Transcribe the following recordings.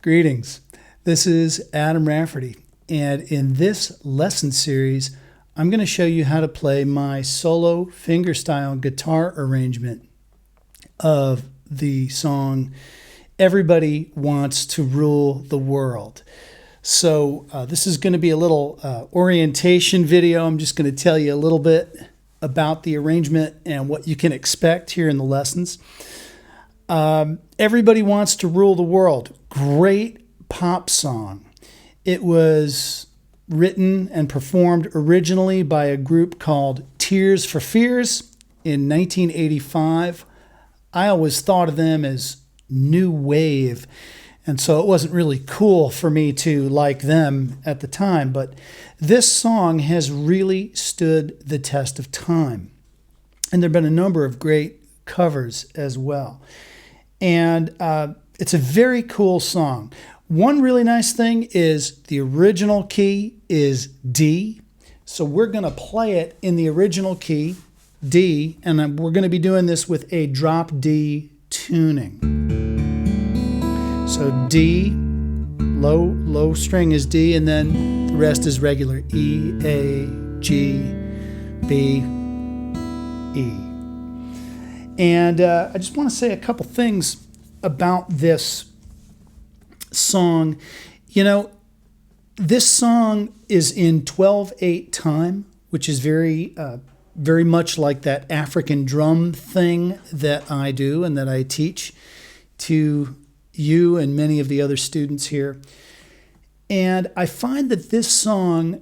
Greetings. This is Adam Rafferty, and in this lesson series, I'm going to show you how to play my solo fingerstyle guitar arrangement of the song Everybody Wants to Rule the World. So this is going to be a little orientation video. I'm just going to tell you a little bit about the arrangement and what you can expect here in the lessons. Everybody Wants to Rule the World. Great pop song. It was written and performed originally by a group called Tears for Fears in 1985. I always thought of them as new wave, and so it wasn't really cool for me to like them at the time, but this song has really stood the test of time. And there have been a number of great covers as well. And it's a very cool song. One really nice thing is the original key is D. So we're going to play it in the original key, D, and we're going to be doing this with a drop D tuning. So D, low string is D, and then the rest is regular E, A, G, B, E. And I just want to say a couple things about this song. You know, this song is in 12/8 time, which is very much like that African drum thing that I do and that I teach to you and many of the other students here. And I find that this song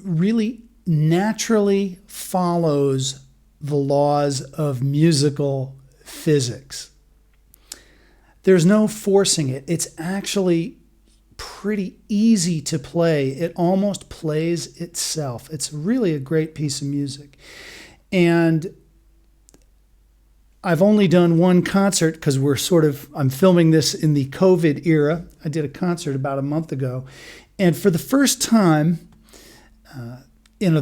really naturally follows the laws of musical physics. There's no forcing it. It's actually pretty easy to play. It almost plays itself. It's really a great piece of music. And I've only done one concert because I'm filming this in the COVID era. I did a concert about a month ago. And for the first time in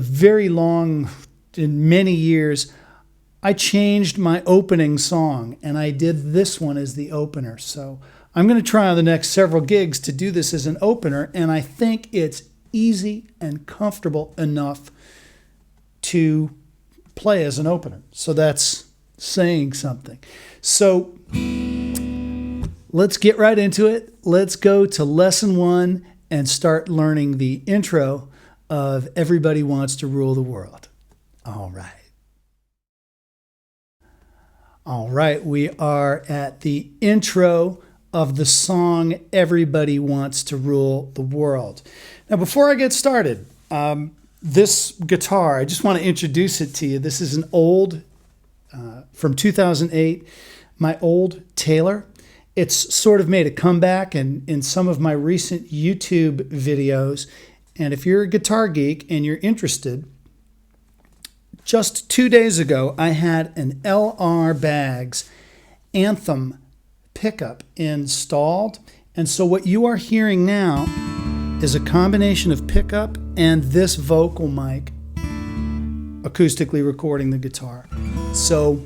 many years, I changed my opening song and I did this one as the opener. So I'm going to try on the next several gigs to do this as an opener, and I think it's easy and comfortable enough to play as an opener. So that's saying something. So let's get right into it. Let's go to lesson 1 and start learning the intro of Everybody Wants to Rule the World. All right, we are at the intro of the song Everybody Wants to Rule the World. Now, before I get started, this guitar, I just want to introduce it to you. This is an old, from 2008, my old Taylor. It's sort of made a comeback in some of my recent YouTube videos. And if you're a guitar geek and you're interested, just 2 days ago, I had an LR Baggs Anthem pickup installed. And so what you are hearing now is a combination of pickup and this vocal mic acoustically recording the guitar. So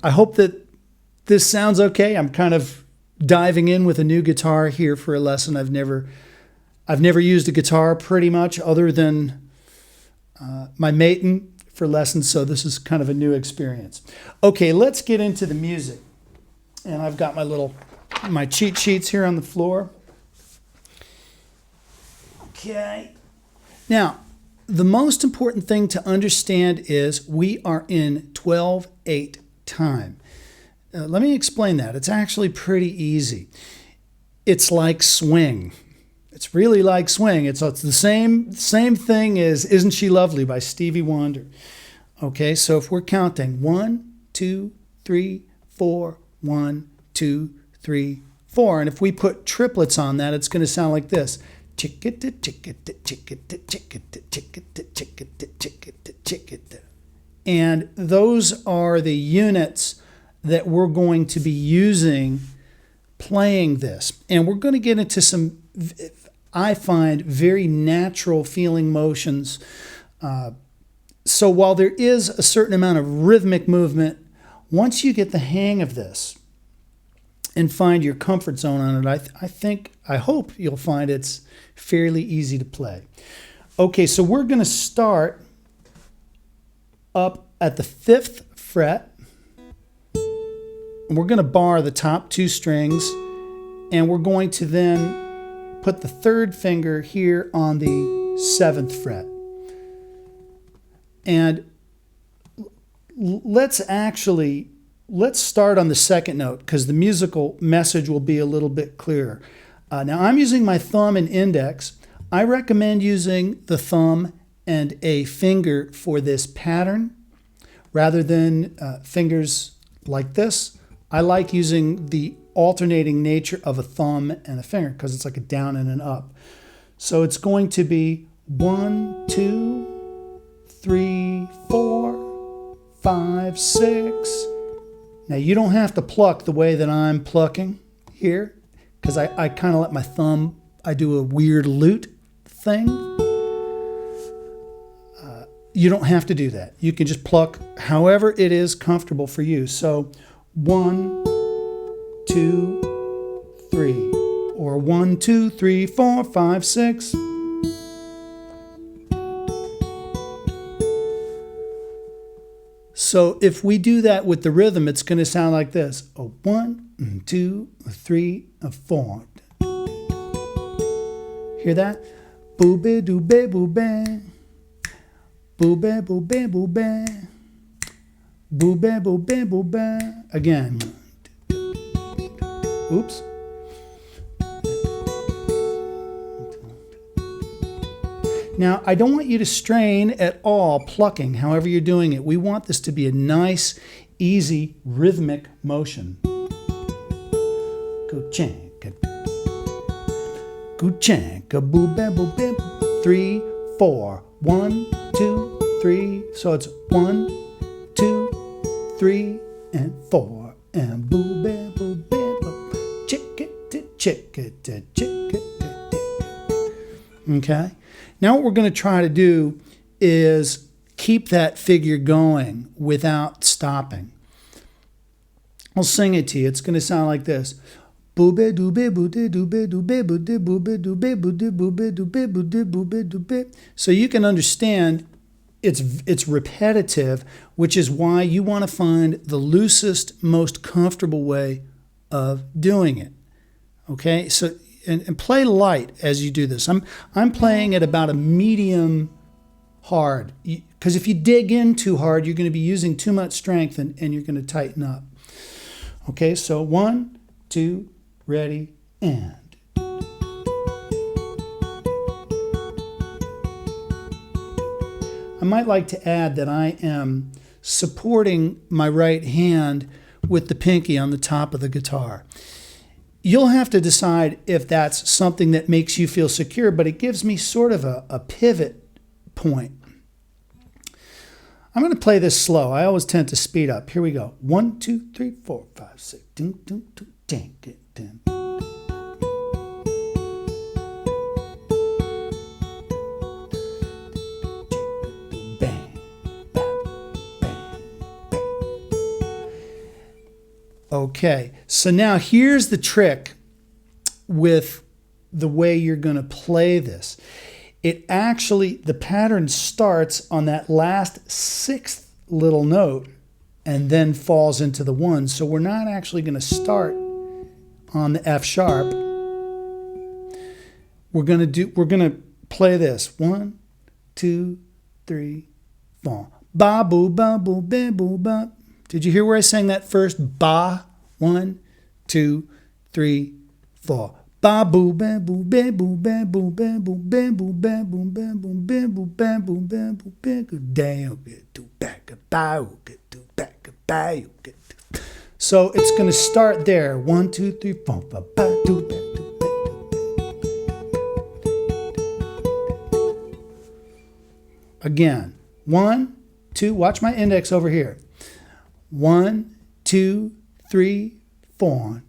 I hope that this sounds okay. I'm kind of diving in with a new guitar here for a lesson. I've never used a guitar pretty much other than my Maton for lessons, so this is kind of a new experience. Okay, let's get into the music. And I've got my cheat sheets here on the floor. Okay. Now, the most important thing to understand is we are in 12/8 time. Let me explain that. It's actually pretty easy. It's like swing. It's really like swing. It's the same thing as Isn't She Lovely by Stevie Wonder. Okay, so if we're counting 1, 2, 3, 4, 1, 2, 3, 4, and if we put triplets on that, it's going to sound like this. Chickita, chickita, chickita, chickita, chickita, chickita, chickita, chickita. And those are the units that we're going to be using playing this. And we're going to get into some, I find, very natural feeling motions. So while there is a certain amount of rhythmic movement, once you get the hang of this, and find your comfort zone on it. I hope you'll find it's fairly easy to play. Okay, so we're going to start up at the 5th fret. And we're going to bar the top 2 strings, and we're going to then put the 3rd finger here on the 7th fret. And let's start on the 2nd note, because the musical message will be a little bit clearer. Now I'm using my thumb and index. I recommend using the thumb and a finger for this pattern rather than fingers like this. I like using the alternating nature of a thumb and a finger because it's like a down and an up. So it's going to be 1, 2, 3, 4, 5, 6. Now you don't have to pluck the way that I'm plucking here because I kind of let my thumb, I do a weird lute thing. You don't have to do that. You can just pluck however it is comfortable for you. So 1, 2, 3, or 1, 2, 3, 4, 5, 6. So if we do that with the rhythm, it's going to sound like this. 1, 2, 3, 4. Hear that? Boo-be, doo-be, boo-be. Boo-be, boo-be, boo-be. Boo-be, boo-be, boo-be. Again. Oops. Now, I don't want you to strain at all plucking, however you're doing it. We want this to be a nice, easy, rhythmic motion. Go-chanka. Go-chanka, boo-be, boo-be. 3, 4. 1, 2, 3. So it's 1, 2, 3, and 4. And boo-be, boo-be, boo. Chick-it, chick-it, chick-it. Okay? Now what we're going to try to do is keep that figure going without stopping. I'll sing it to you. It's going to sound like this. Boobe doobe boobe doobe doobe boobe boobe doobe boobe boobe doobe boobe boobe doobe. So you can understand it's repetitive, which is why you want to find the loosest, most comfortable way of doing it. Okay? So and play light as you do this. I'm playing at about a medium hard, because if you dig in too hard, you're going to be using too much strength and you're going to tighten up. Okay, so 1, 2, ready, and. I might like to add that I am supporting my right hand with the pinky on the top of the guitar. You'll have to decide if that's something that makes you feel secure, but it gives me sort of a pivot point. I'm going to play this slow. I always tend to speed up. Here we go. 1, 2, 3, 4, 5, 6. Ding, ding, ding, ding, ding, ding. Okay, so now here's the trick with the way you're going to play this. It actually, the pattern starts on that last 6th little note and then falls into the 1. So we're not actually going to start on the F sharp. We're going to play this. 1, 2, 3, 4. Ba boo ba boo ba boo ba. Did you hear where I sang that first ba? 1, 2, 3, 4. Ba boo ba boo ba boo ba boo ba boo ba boo ba boo ba boo ba boo ba boo ba boo ba go down get to back a bow get to back a bow get to. So it's going to start there. 1, 2, 3, 4. Ba ba do ba do ba. Again. 1, 2. Watch my index over here. 1, 2, 3, 4.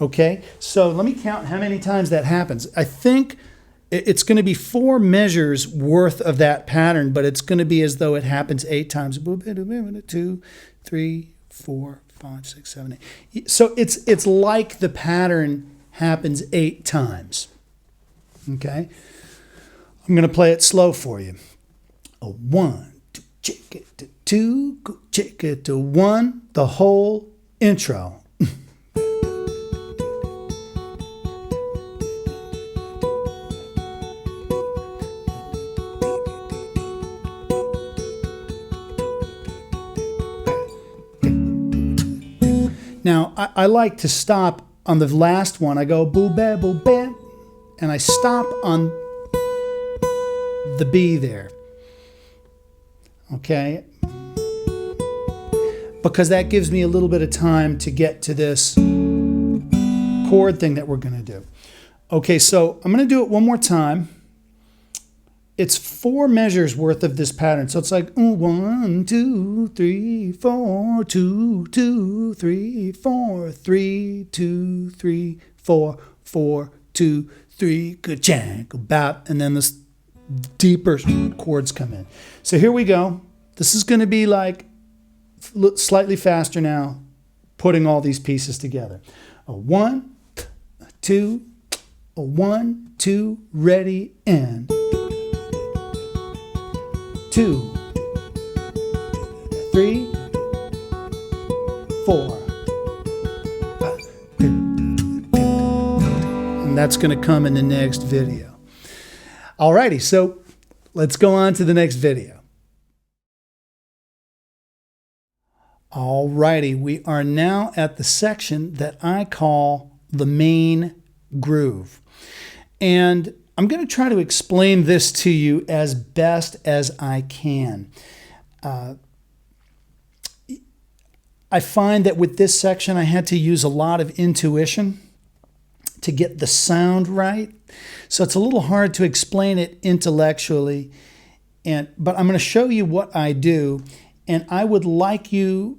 Okay, so let me count how many times that happens. I think It's going to be 4 measures worth of that pattern, but it's going to be as though it happens 8 times. 2, 3, 4, 5, 6, 7, 8. So it's like the pattern happens 8 times. Okay? I'm going to play it slow for you. A 1, 2, check it to 2, go check it to 1, the whole intro. Now, I like to stop on the last one. I go boo-ba, boo-ba, and I stop on the B there. Okay? Because that gives me a little bit of time to get to this chord thing that we're going to do. Okay, so I'm going to do it one more time. It's 4 measures worth of this pattern. So it's like 1, 2, 3, 4, 2, 2, 3, 4, 3, 2, 3, 4, 4, 2, 3, ka-chang, about, and then this deeper chords come in. So here we go. This is going to be like slightly faster now, putting all these pieces together. A 1, 2, a 1, 2, ready, and 2, 3, 4, 5. And that's going to come in the next video. Alrighty, so let's go on to the next video. Alrighty, we are now at the section that I call the main groove. And I'm going to try to explain this to you as best as I can. I find that with this section, I had to use a lot of intuition to get the sound right. So it's a little hard to explain it intellectually, but I'm going to show you what I do, and I would like you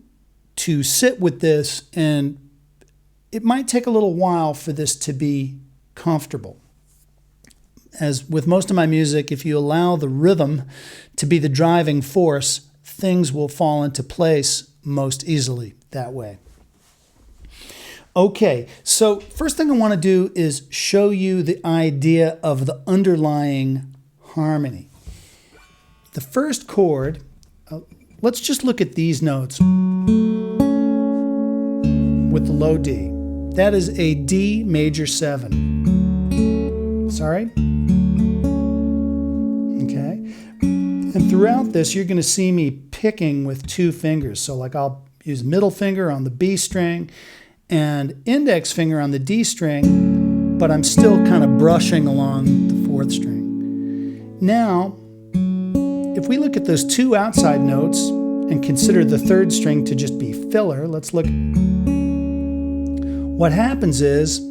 to sit with this, and it might take a little while for this to be comfortable. As with most of my music, if you allow the rhythm to be the driving force, things will fall into place most easily that way. Okay, so first thing I want to do is show you the idea of the underlying harmony. The first chord, let's just look at these notes with the low D. That is a D major 7. Sorry? Okay. And throughout this, you're going to see me picking with 2 fingers. So like I'll use middle finger on the B string and index finger on the D string, but I'm still kind of brushing along the 4th string. Now, if we look at those 2 outside notes and consider the 3rd string to just be filler, let's look. What happens is,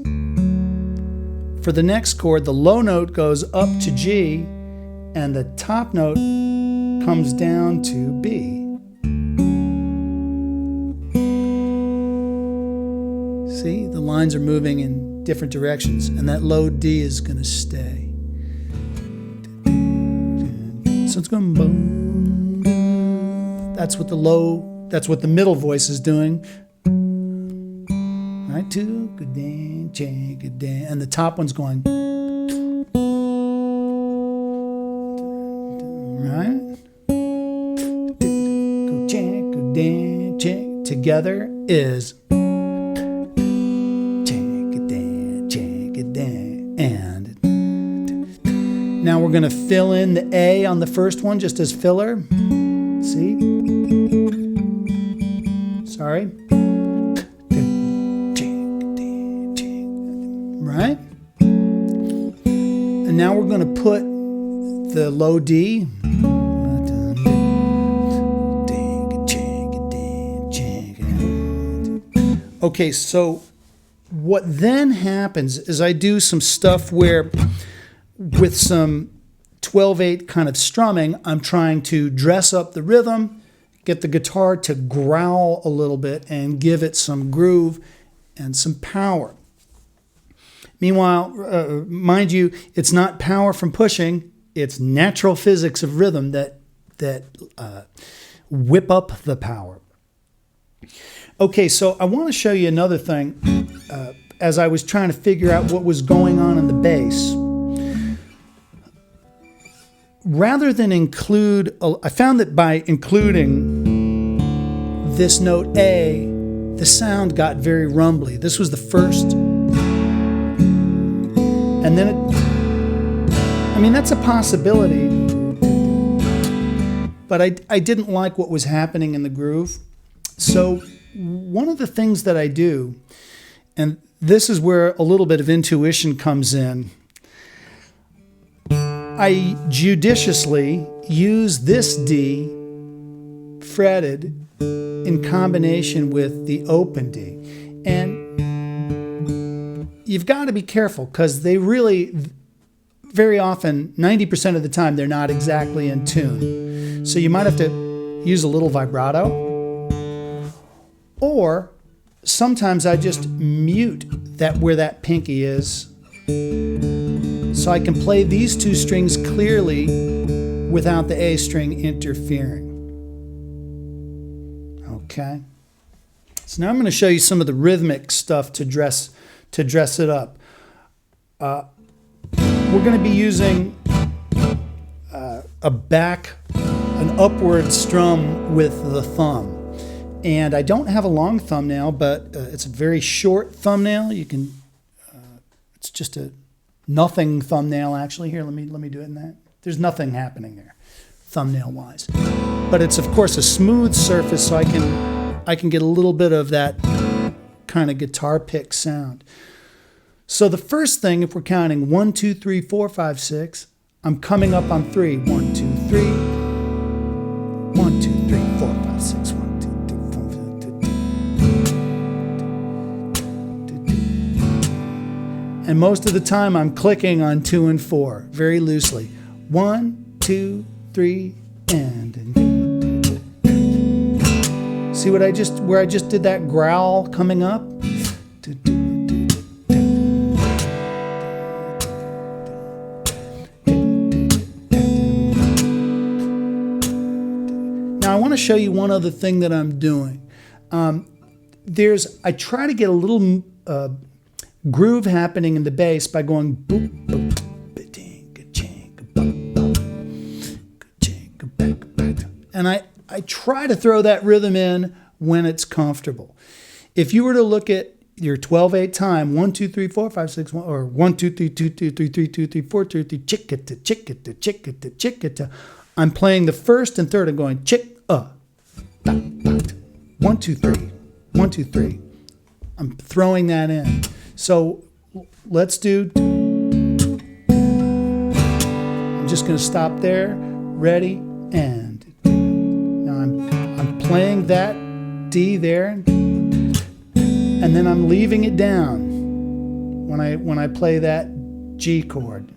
for the next chord, the low note goes up to G, and the top note comes down to B. See, the lines are moving in different directions, and that low D is going to stay. So it's going boom. That's what the middle voice is doing. Right, 2, good day, check, good day, and the top one's going. Right? Go check, go day, check. Together is check it down, and now we're going to fill in the A on the first one just as filler. See? Sorry. Right? And now we're going to put the low D. Okay, so what then happens is I do some stuff where with some 12/8 kind of strumming, I'm trying to dress up the rhythm, get the guitar to growl a little bit and give it some groove and some power. Meanwhile, mind you, it's not power from pushing, it's natural physics of rhythm that whip up the power. Okay, so I want to show you another thing as I was trying to figure out what was going on in the bass. Rather than include, I found that by including this note A, the sound got very rumbly. This was the first. And then that's a possibility. But I didn't like what was happening in the groove. So one of the things that I do, and this is where a little bit of intuition comes in, I judiciously use this D fretted in combination with the open D. And you've got to be careful because they really, very often, 90% of the time, they're not exactly in tune. So you might have to use a little vibrato. Or sometimes I just mute that where that pinky is, so I can play these two strings clearly without the A string interfering. Okay. So now I'm going to show you some of the rhythmic stuff to dress it up. We're going to be using an upward strum with the thumb. And I don't have a long thumbnail, but it's a very short thumbnail. You can, it's just a nothing thumbnail actually. Here, let me do it in that. There's nothing happening there, thumbnail wise. But it's of course a smooth surface, so I can get a little bit of that kind of guitar pick sound. So the first thing, if we're counting 1, 2, 3, 4, 5, 6, I'm coming up on 3. 1, 2, 3. 1, 2, 3, 4, 5, 6. 1, 2, 3, 4, 5, 2, 2. And most of the time I'm clicking on 2 and 4 very loosely. 1, 2, 3, and. See what where I just did that growl coming up? Now I want to show you one other thing that I'm doing. I try to get a little groove happening in the bass by going boop, boop, and I try to throw that rhythm in when it's comfortable. If you were to look at your 12/8 time, 1, 2, 3, 4, 5, 6, 1, or 1, 2, 3, 2, 2, 3, 3, 2, 3, 4, 2, 3, chickata, chickata, chickata, chickata. I'm playing the first and third and going chick, 1, 2, 3, 1, 2, 3. I'm throwing that in. So let's do. I'm just going to stop there. Ready and. I'm playing that D there, and then I'm leaving it down when I play that G chord.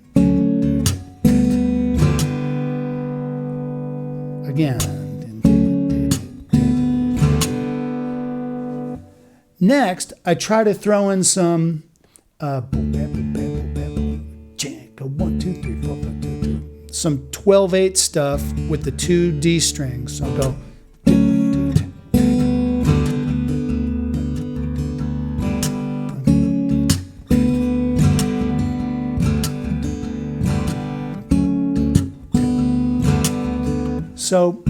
Again. Next, I try to throw in some 1, 2, 3, 4, 5, 2, 2. Some 12/8 stuff with the 2 D strings. So I'll go. So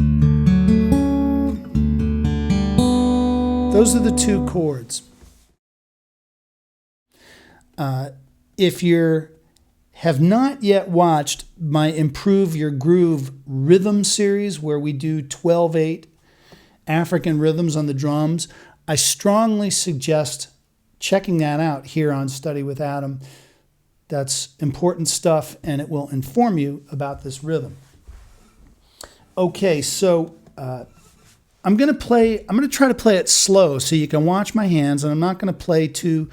those are the 2 chords. If you have not yet watched my Improve Your Groove rhythm series, where we do 12/8 African rhythms on the drums, I strongly suggest checking that out here on Study with Adam. That's important stuff, and it will inform you about this rhythm. Okay, so I'm going to try to play it slow so you can watch my hands, and I'm not going to play too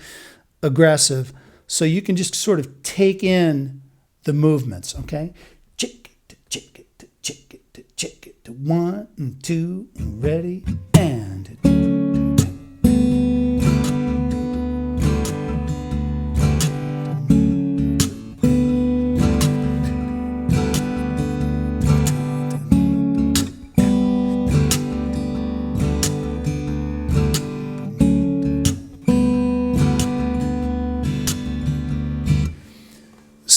aggressive, so you can just sort of take in the movements, okay? Chick it, chick it, chick it, chick it. 1 and 2, and ready, and.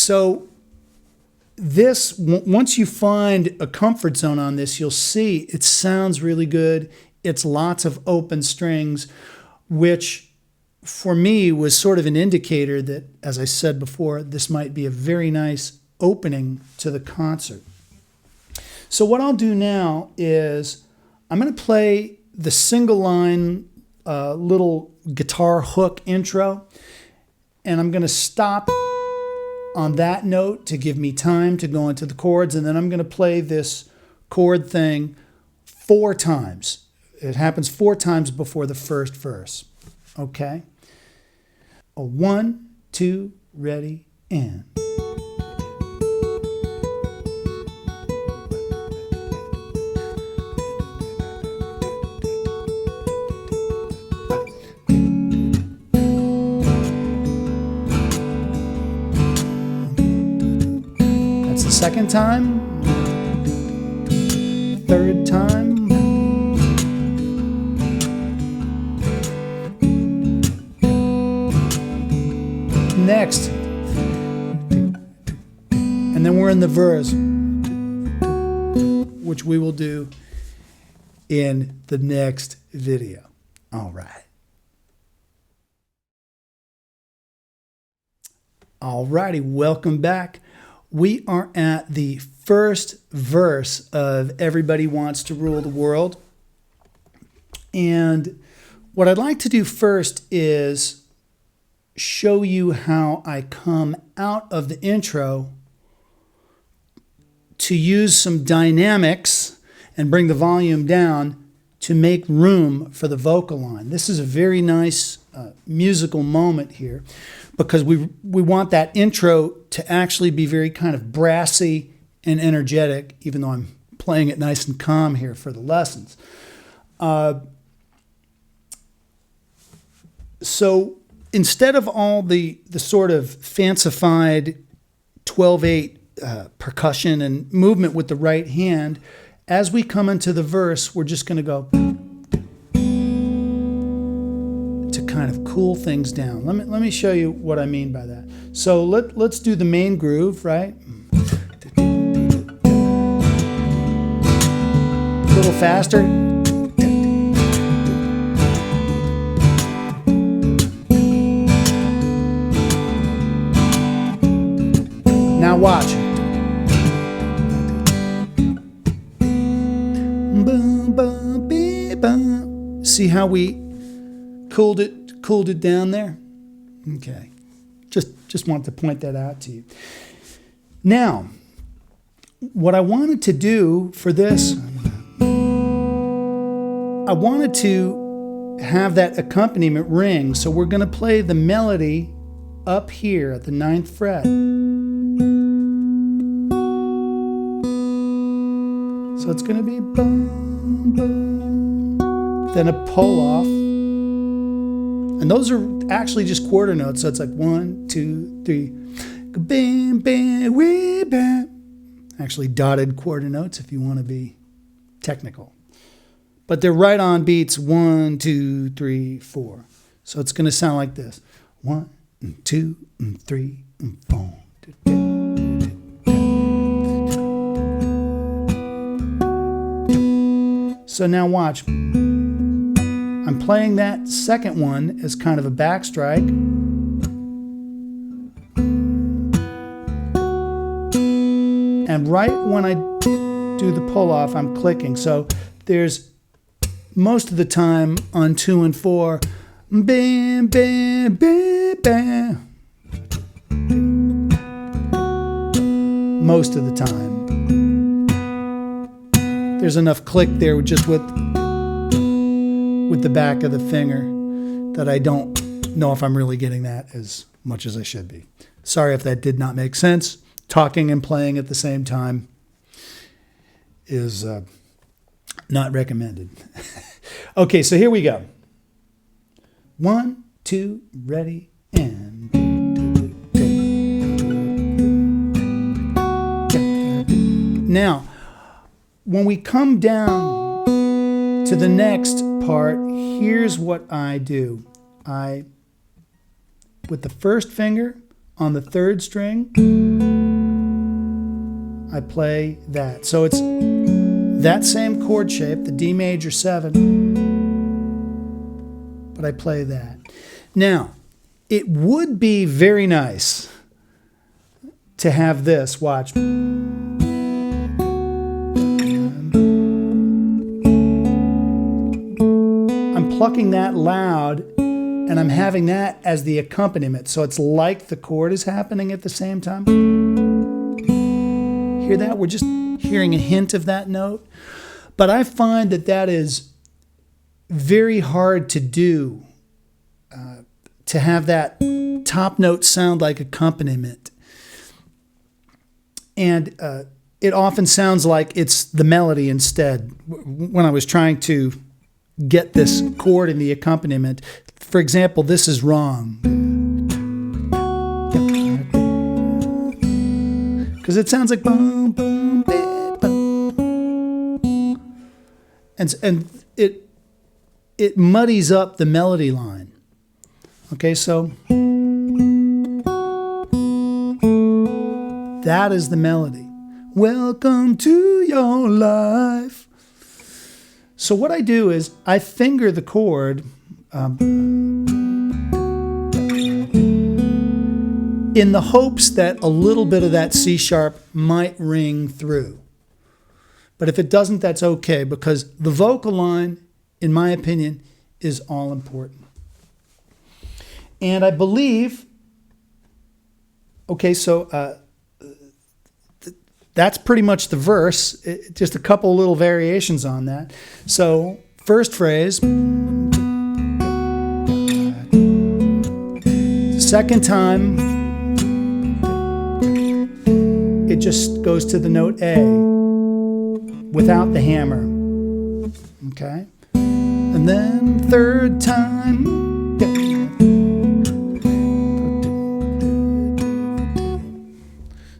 So this, once you find a comfort zone on this, you'll see it sounds really good. It's lots of open strings, which for me was sort of an indicator that, as I said before, this might be a very nice opening to the concert. So what I'll do now is I'm going to play the single line little guitar hook intro, and I'm going to stop on that note to give me time to go into the chords, and then I'm going to play this chord thing 4 times. It happens 4 times before the first verse. Okay? 1, 2, ready, and. Second time, third time, next, and then we're in the verse, which we will do in the next video. All right. All righty, welcome back. We are at the first verse of Everybody Wants to Rule the World. And what I'd like to do first is show you how I come out of the intro to use some dynamics and bring the volume down to make room for the vocal line. This is a very nice musical moment here, because we want that intro to actually be very kind of brassy and energetic, even though I'm playing it nice and calm here for the lessons. So instead of all the sort of fancified 12/8 percussion and movement with the right hand, as we come into the verse, we're just going to go to kind of cool things down. Let me show you what I mean by that. So let's do the main groove, right? A little faster. Now watch. See how we cooled it down there? Okay. Just want to point that out to you. Now, what I wanted to do for this, I wanted to have that accompaniment ring. So we're going to play the melody up here at the 9th fret. So it's going to be boom, boom, then a pull off. And those are actually just quarter notes. So it's like 1, 2, 3. Bam, bam, wee, bam. Actually dotted quarter notes if you want to be technical. But they're right on beats 1, 2, 3, 4. So it's going to sound like this. 1, 2, 3, 4. So now watch. I'm playing that second one as kind of a backstrike. And right when I do the pull off, I'm clicking. So there's most of the time on 2 and 4, bam, bam, bam, bam. Most of the time. There's enough click there just with the back of the finger that I don't know if I'm really getting that as much as I should be. Sorry if that did not make sense. Talking and playing at the same time is not recommended. Okay, so here we go. 1, 2, ready, and... Now, when we come down to the next part, here's what I do. With the first finger on the 3rd string, I play that. So it's that same chord shape, the D major 7, but I play that. Now, it would be very nice to have this, watch. I'm plucking that loud, and I'm having that as the accompaniment. So it's like the chord is happening at the same time. Hear that? We're just hearing a hint of that note. But I find that that is very hard to do, to have that top note sound like accompaniment. And it often sounds like it's the melody instead. When I was trying to get this chord in the accompaniment, for example, this is wrong. Because it sounds like boom, boom, boom. And it muddies up the melody line. Okay, so that is the melody. Welcome to your life. So what I do is I finger the chord in the hopes that a little bit of that C sharp might ring through. But if it doesn't, that's okay, because the vocal line, in my opinion, is all important. And I believe, okay, so that's pretty much the verse, just a couple little variations on that. So first phrase, second time, it just goes to the note A without the hammer, okay? And then third time,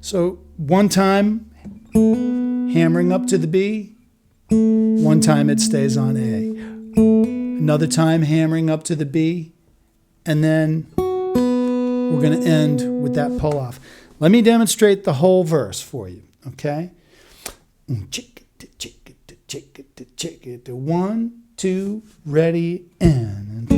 so one time hammering up to the B, one time it stays on A. Another time hammering up to the B, and then we're going to end with that pull off. Let me demonstrate the whole verse for you, okay? 1, 2, ready, and.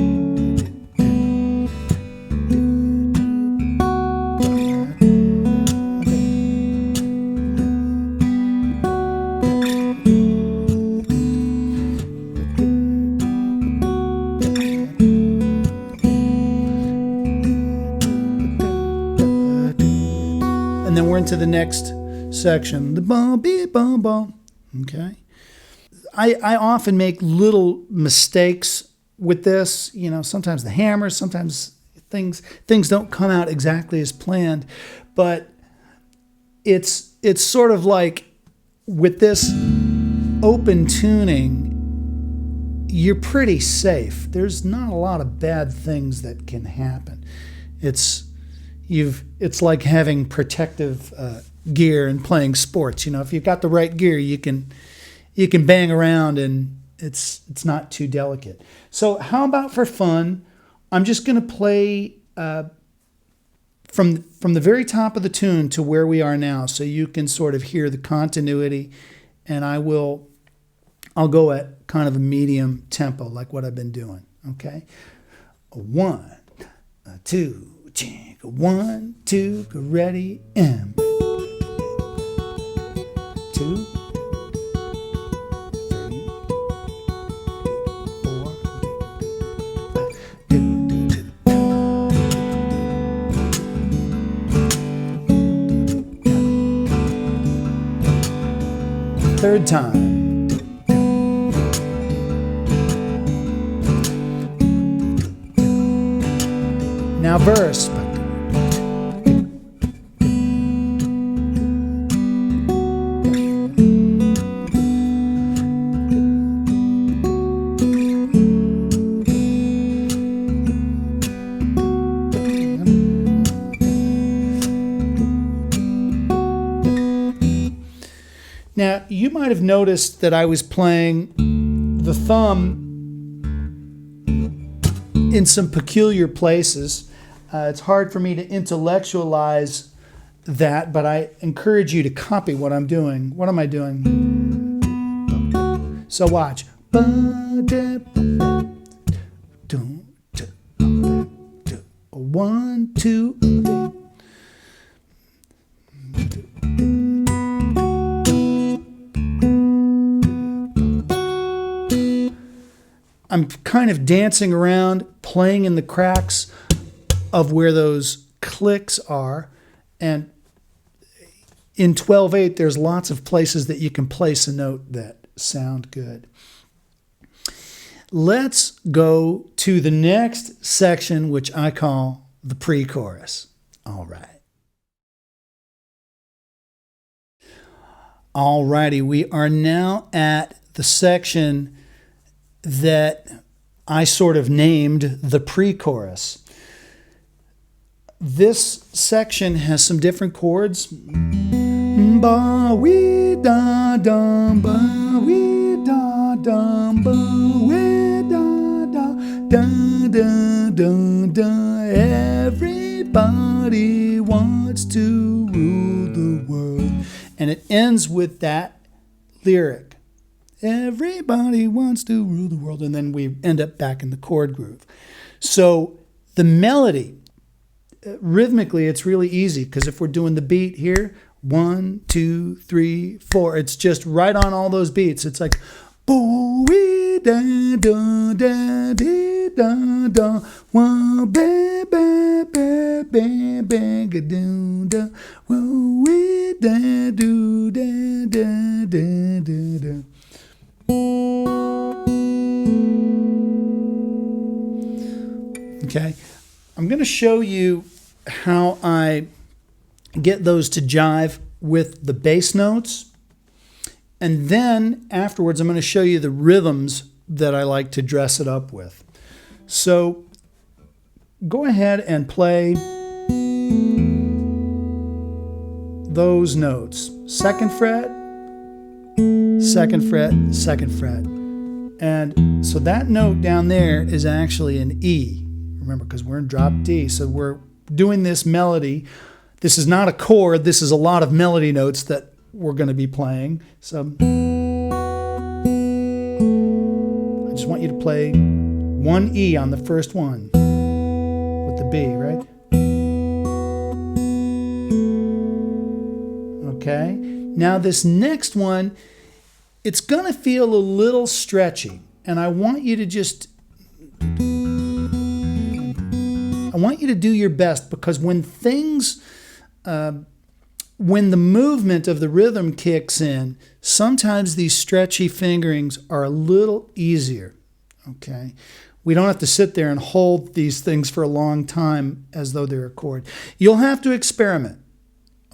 And then we're into the next section, the bum, beep, bum, bum. Okay. I often make little mistakes with this. You know, sometimes the hammer, sometimes things don't come out exactly as planned. But it's sort of like with this open tuning, you're pretty safe. There's not a lot of bad things that can happen. It's like having protective gear and playing sports. You know, if you've got the right gear, you can bang around and it's not too delicate. So how about for fun, I'm just going to play from the very top of the tune to where we are now, so you can sort of hear the continuity, and I'll go at kind of a medium tempo like what I've been doing. Okay, 1, 2, 1, 2, ready, and 2, 3, 4. Third time. Now verse. Now, you might have noticed that I was playing the thumb in some peculiar places. It's hard for me to intellectualize that, but I encourage you to copy what I'm doing. What am I doing? So watch. 1, 2, 3. I'm kind of dancing around, playing in the cracks of where those clicks are. And in 12/8, there's lots of places that you can place a note that sound good. Let's go to the next section, which I call the pre-chorus. All right. All righty, we are now at the section that I sort of named the pre-chorus. This section has some different chords. Ba we da dum ba we da dum ba we da da da da da da. Everybody wants to rule the world, and it ends with that lyric. Everybody wants to rule the world, and then we end up back in the chord groove. So the melody, rhythmically, it's really easy, because if we're doing the beat here, 1, 2, 3, 4, it's just right on all those beats. It's like bo we da da da dee da da wa ba ba ba ba ba ga do da wa we da do da da da da da. Okay, I'm going to show you how I get those to jive with the bass notes. And then afterwards, I'm going to show you the rhythms that I like to dress it up with. So go ahead and play those notes. 2nd fret, 2nd fret, 2nd fret. And so that note down there is actually an E. Remember, because we're in drop D. So we're doing this melody. This is not a chord. This is a lot of melody notes that we're going to be playing. So I just want you to play 1 E on the first one with the B, right? Okay. Now this next one, it's going to feel a little stretchy, and I want you to do your best, because when the movement of the rhythm kicks in, sometimes these stretchy fingerings are a little easier, okay? We don't have to sit there and hold these things for a long time as though they're a chord. You'll have to experiment,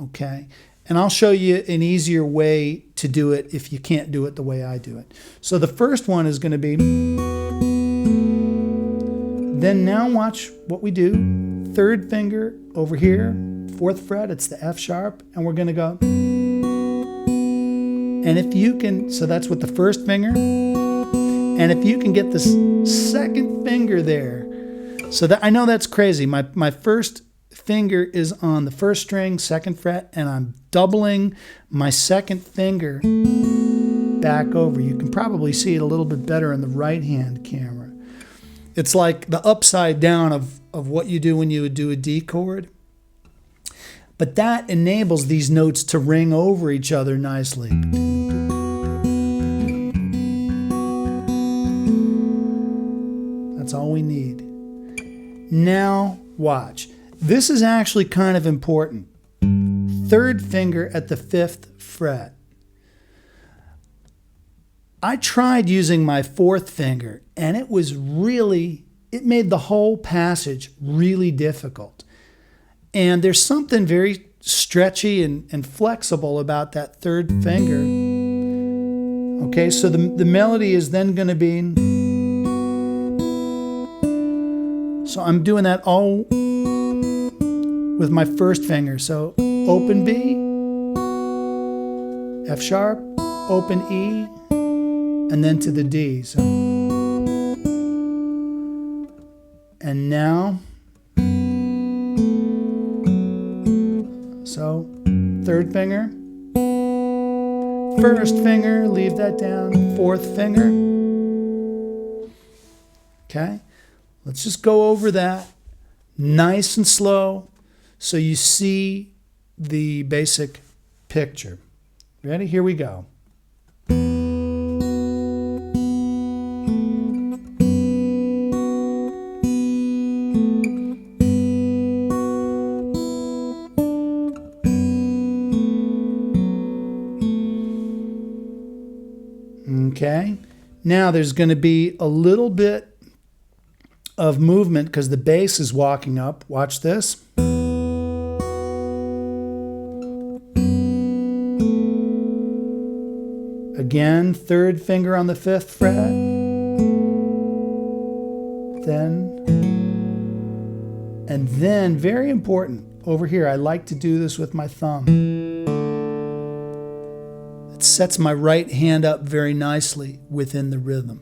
okay? And I'll show you an easier way to do it if you can't do it the way I do it. So the first one is going to be, then now watch what we do. 3rd finger over here, 4th fret, it's the F sharp, and we're going to go. And if you can, so that's with the 1st finger. And if you can get this 2nd finger there, so that I know that's crazy. My 1st finger is on the 1st string, 2nd fret, and I'm doubling my 2nd finger back over. You can probably see it a little bit better in the right-hand camera. It's like the upside down of what you do when you would do a D chord. But that enables these notes to ring over each other nicely. That's all we need. Now watch. This is actually kind of important. 3rd finger at the 5th fret. I tried using my 4th finger, and it made the whole passage really difficult. And there's something very stretchy and flexible about that 3rd finger. Okay, so the melody is then going to be, so I'm doing that all with my 1st finger. So open B, F sharp, open E, and then to the D. So, and now, So third finger, first finger, leave that down, fourth finger. Okay, let's just go over that nice and slow so you see the basic picture. Ready? Here we go. Okay, now there's going to be a little bit of movement because the bass is walking up. Watch this. Again, third finger on the 5th fret. And then, very important, over here, I like to do this with my thumb. It sets my right hand up very nicely within the rhythm.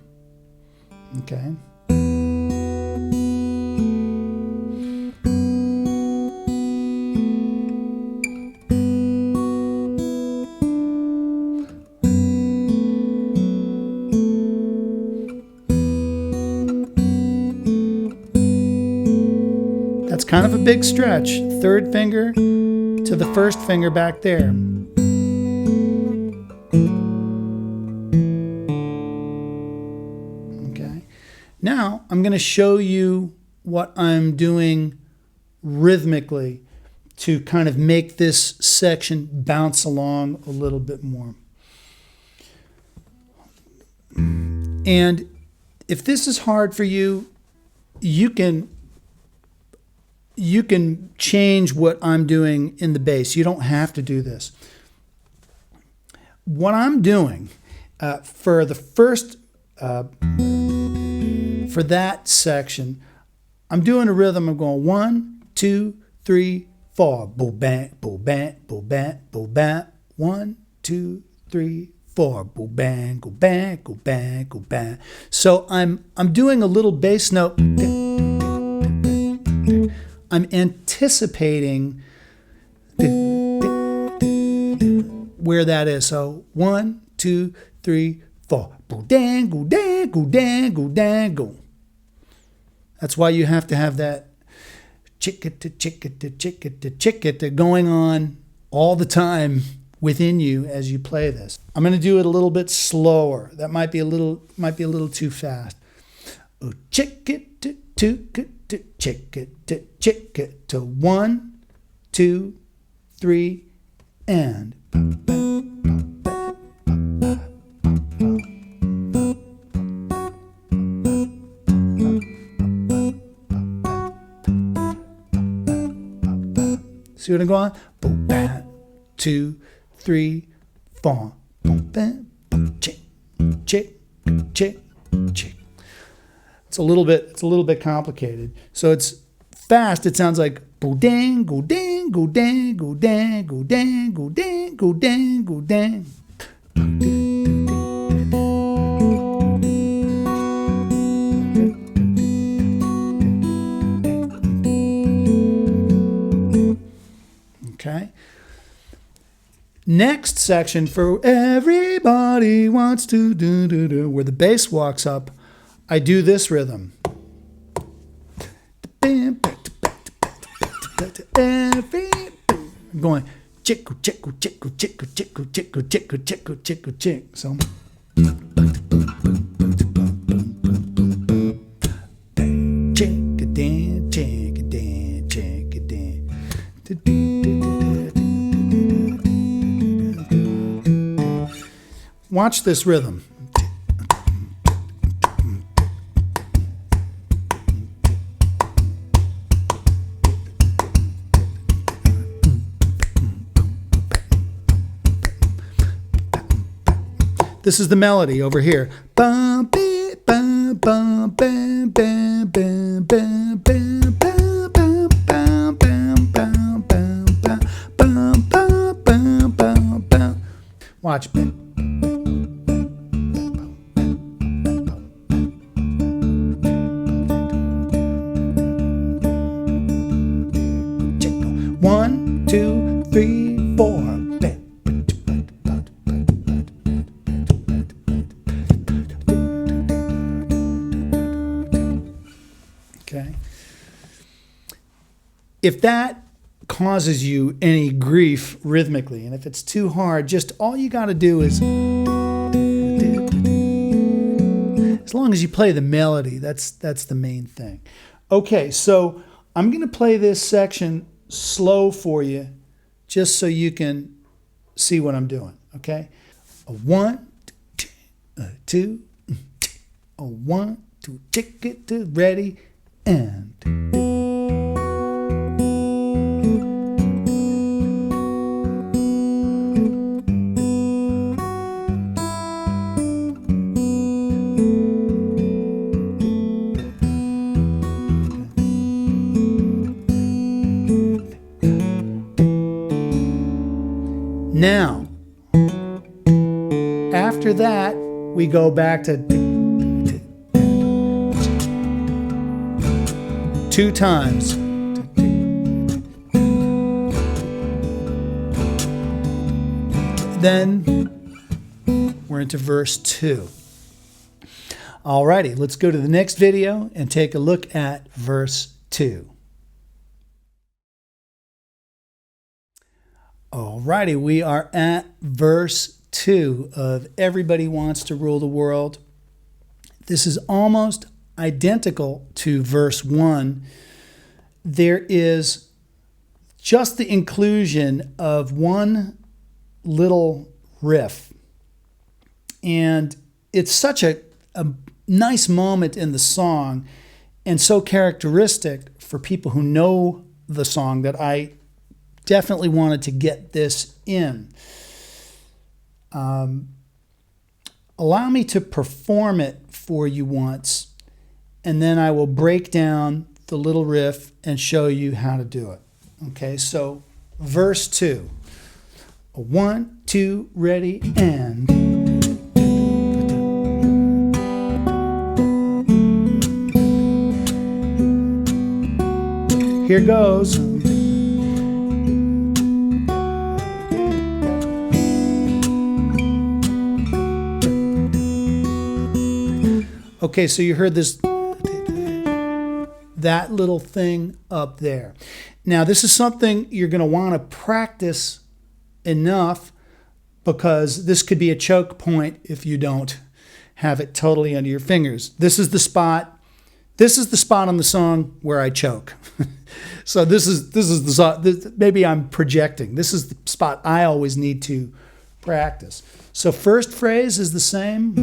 Okay. That's kind of a big stretch. Third finger to the first finger back there. Okay. Now I'm going to show you what I'm doing rhythmically to kind of make this section bounce along a little bit more. And if this is hard for you, you can change what I'm doing in the bass. You don't have to do this. What I'm doing for the first, for that section, I'm doing a rhythm. I'm going 1, 2, 3, 4. Bo bang, bo bang, bo bang, bo bang. 1, 2, 3, 4. Bo bang, go bang, go bang, go bang. So I'm doing a little bass note. I'm anticipating where that is. So 1, 2, 3, 4. Go dang, go dang, go dang, go dang, go. That's why you have to have that chickata, chickata, chickata, chickata going on all the time within you as you play this. I'm going to do it a little bit slower. That might be a little too fast. Oh, chickata, chickata, chickata, chickata. 1, 2, 3, and. See what I'm going? Boom, bam, 2, 3, 4. Boom, bam, boom, chick, chick, chick, chick. It's a little bit complicated. So it's fast. It sounds like go dang, go dang, go dang, go dang, go dang, go dang, go dang, go dang. Okay. Next section for everybody wants to do, where the bass walks up, I do this rhythm. I'm going chickle, chickle, chickle, chickle, chickle, chickle, chickle, chickle, chickle, chick. So. Watch this rhythm. This is the melody over here. Bum, bee, bum, bum, bam, bam, bam, bam, bam, bam, bam, bam, bam, bam, bam, bam, bam, bam, bam, bam. Watch. One, two, three, okay? If that causes you any grief rhythmically, and if it's too hard, just all you got to do is, as long as you play the melody, that's the main thing. Okay, so I'm going to play this section slow for you just so you can see what I'm doing, okay? A 1, 2, a 1, 2, tick it to ready, and now, after that, we go back to 2 times. Then we're into verse 2. Alrighty, let's go to the next video and take a look at verse 2. Alrighty, we are at verse 2 of Everybody Wants to Rule the World. This is almost identical to verse 1. There is just the inclusion of one little riff. And it's such a nice moment in the song and so characteristic for people who know the song that I definitely wanted to get this in. Allow me to perform it for you once, and then I will break down the little riff and show you how to do it. Okay, so verse 2. 1, 2, ready, and... Here goes. Okay, so you heard this, that little thing up there. Now, this is something you're going to want to practice enough, because this could be a choke point if you don't have it totally under your fingers. This is the spot. This is the spot on the song where I choke. So this is the song. Maybe I'm projecting. This is the spot I always need to practice. So first phrase is the same.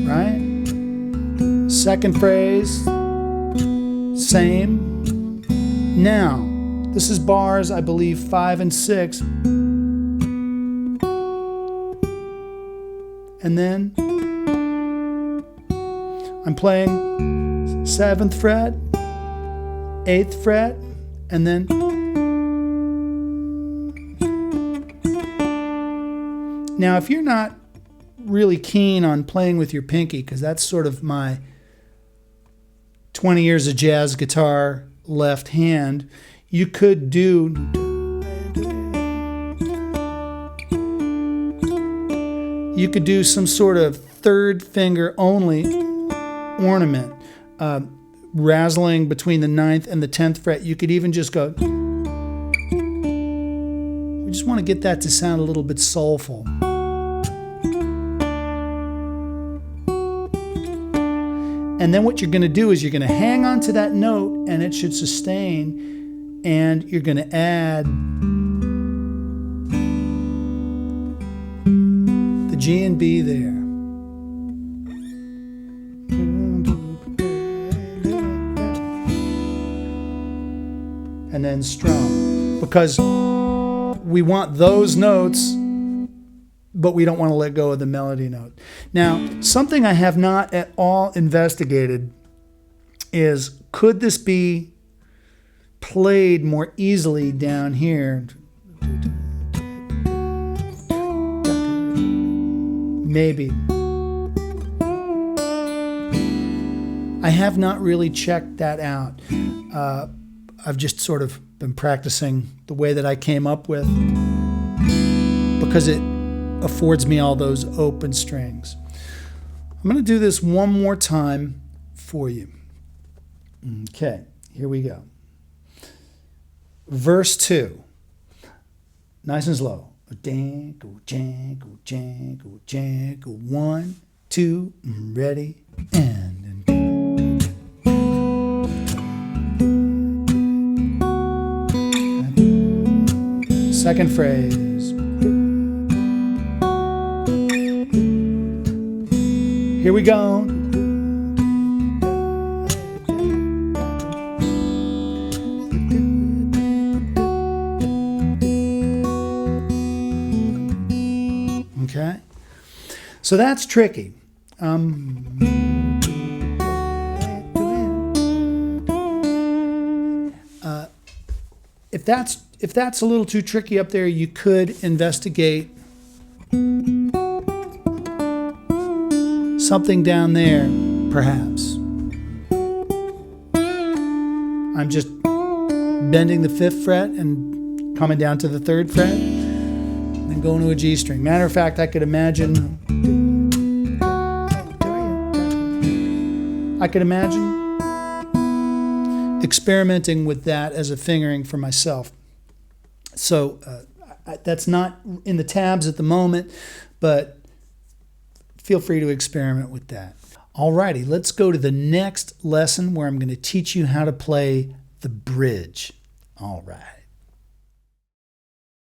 Right? Second phrase, same. Now, this is bars, I believe, 5 and 6. And then I'm playing 7th fret, 8th fret, and then now if you're not really keen on playing with your pinky, because that's sort of my 20 years of jazz guitar left hand, you could do some sort of third finger only ornament, razzling between the 9th and the 10th fret. You could even just go. We just want to get that to sound a little bit soulful. And then what you're going to do is you're going to hang on to that note, and it should sustain, and you're going to add the G and B there. And then strum, because we want those notes, but we don't want to let go of the melody note. Now, something I have not at all investigated is, could this be played more easily down here? Maybe. I have not really checked that out. I've just sort of been practicing the way that I came up with, because it affords me all those open strings. I'm going to do this one more time for you. Okay, here we go. Verse 2. Nice and slow. Jangle, jangle, jangle, jangle. 1, 2, ready, and. Second phrase. Here we go. Okay, so that's tricky. If that's a little too tricky up there, you could investigate something down there, perhaps. I'm just bending the 5th fret and coming down to the 3rd fret, and then going to a G string. Matter of fact, I could imagine experimenting with that as a fingering for myself. So that's not in the tabs at the moment, but feel free to experiment with that. Alrighty, let's go to the next lesson where I'm going to teach you how to play the bridge. All right.